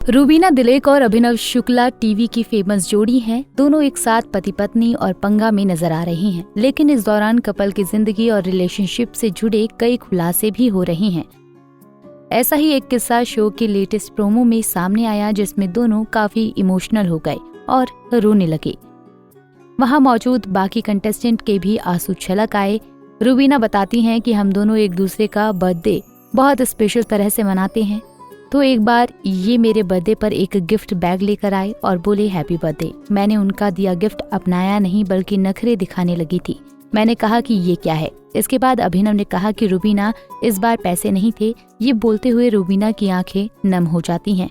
रूबीना दिलेक और अभिनव शुक्ला टीवी की फेमस जोड़ी हैं। दोनों एक साथ पति पत्नी और पंगा में नजर आ रही हैं, लेकिन इस दौरान कपल की जिंदगी और रिलेशनशिप से जुड़े कई खुलासे भी हो रहे हैं। ऐसा ही एक किस्सा शो के लेटेस्ट प्रोमो में सामने आया, जिसमें दोनों काफी इमोशनल हो गए और रोने लगे। वहां मौजूद बाकी कंटेस्टेंट के भी आंसू छलक आए। रूबीना बताती हैं कि हम दोनों एक दूसरे का बर्थडे बहुत स्पेशल तरह से मनाते हैं, तो एक बार ये मेरे बर्थडे पर एक गिफ्ट बैग लेकर आए और बोले हैप्पी बर्थडे। मैंने उनका दिया गिफ्ट अपनाया नहीं, बल्कि नखरे दिखाने लगी थी। मैंने कहा कि ये क्या है। इसके बाद अभिनव ने कहा कि रूबीना इस बार पैसे नहीं थे। ये बोलते हुए रूबीना की आंखें नम हो जाती हैं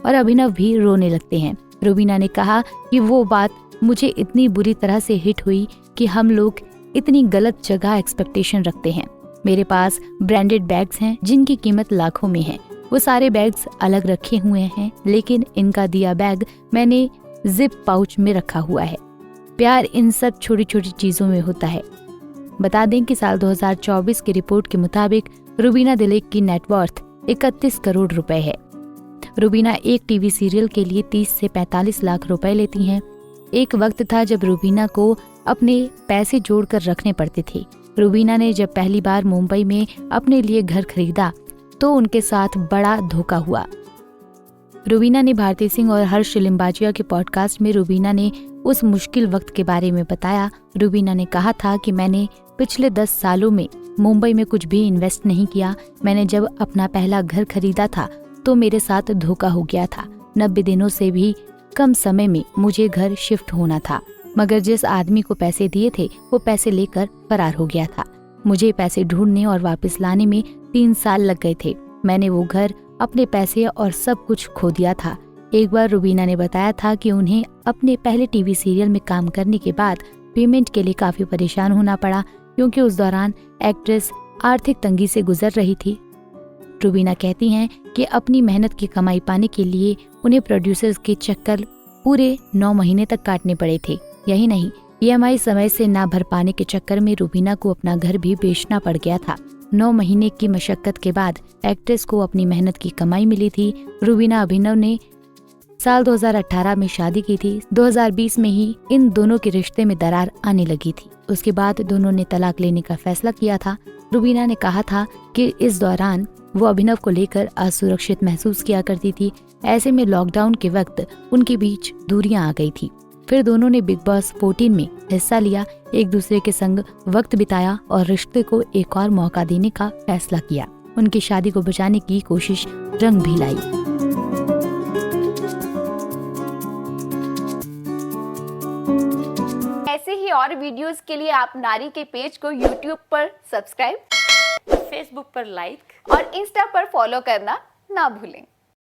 और अभिनव भी रोने लगते हैं। रूबीना ने कहा कि वो बात मुझे इतनी बुरी तरह से हिट हुई कि हम लोग इतनी गलत जगह एक्सपेक्टेशन रखते हैं। मेरे पास ब्रांडेड बैग्स हैं जिनकी कीमत लाखों में है। वो सारे बैग्स अलग रखे हुए हैं, लेकिन इनका दिया बैग मैंने जिप पाउच में रखा हुआ है। प्यार इन सब छोटी छोटी चीजों में होता है। बता दें कि साल 2024 की रिपोर्ट के मुताबिक रूबीना दिलेक की नेटवर्थ 31 करोड़ रुपए है। रूबीना एक टीवी सीरियल के लिए 30 से 45 लाख रुपए लेती हैं। एक वक्त था जब रूबीना को अपने पैसे जोड़कर रखने पड़ते थे। रूबीना ने जब पहली बार मुंबई में अपने लिए घर खरीदा तो उनके साथ बड़ा धोखा हुआ। रूबीना ने भारती सिंह और हर्ष लिम्बाजिया के पॉडकास्ट में रूबीना ने उस मुश्किल वक्त के बारे में बताया। रूबीना ने कहा था कि मैंने पिछले 10 सालों में मुंबई में कुछ भी इन्वेस्ट नहीं किया। मैंने जब अपना पहला घर खरीदा था तो मेरे साथ धोखा हो गया था। 90 दिनों से भी कम समय में मुझे घर शिफ्ट होना था, मगर जिस आदमी को पैसे दिए थे वो पैसे लेकर फरार हो गया था। मुझे पैसे ढूंढने और वापस लाने में 3 साल लग गए थे। मैंने वो घर, अपने पैसे और सब कुछ खो दिया था। एक बार रूबीना ने बताया था कि उन्हें अपने पहले टीवी सीरियल में काम करने के बाद पेमेंट के लिए काफी परेशान होना पड़ा, क्योंकि उस दौरान एक्ट्रेस आर्थिक तंगी से गुजर रही थी। रूबीना कहती हैं कि अपनी मेहनत की कमाई पाने के लिए उन्हें प्रोड्यूसर्स के चक्कर पूरे 9 महीने तक काटने पड़े थे। यही नहीं, EMI समय से ना भर पाने के चक्कर में रूबीना को अपना घर भी बेचना पड़ गया था। 9 महीने की मशक्कत के बाद एक्ट्रेस को अपनी मेहनत की कमाई मिली थी। रूबीना अभिनव ने साल 2018 में शादी की थी। 2020 में ही इन दोनों के रिश्ते में दरार आने लगी थी। उसके बाद दोनों ने तलाक लेने का फैसला किया था। रूबीना ने कहा था कि इस दौरान वो अभिनव को लेकर असुरक्षित महसूस किया करती थी। ऐसे में लॉकडाउन के वक्त उनके बीच दूरियां आ गई थी। फिर दोनों ने बिग बॉस 14 में हिस्सा लिया, एक दूसरे के संग वक्त बिताया और रिश्ते को एक और मौका देने का फैसला किया। उनकी शादी को बचाने की कोशिश रंग भी लाई। ऐसे ही और वीडियोस के लिए आप नारी के पेज को YouTube पर सब्सक्राइब, फेसबुक पर लाइक और इंस्टा पर फॉलो करना ना भूलें।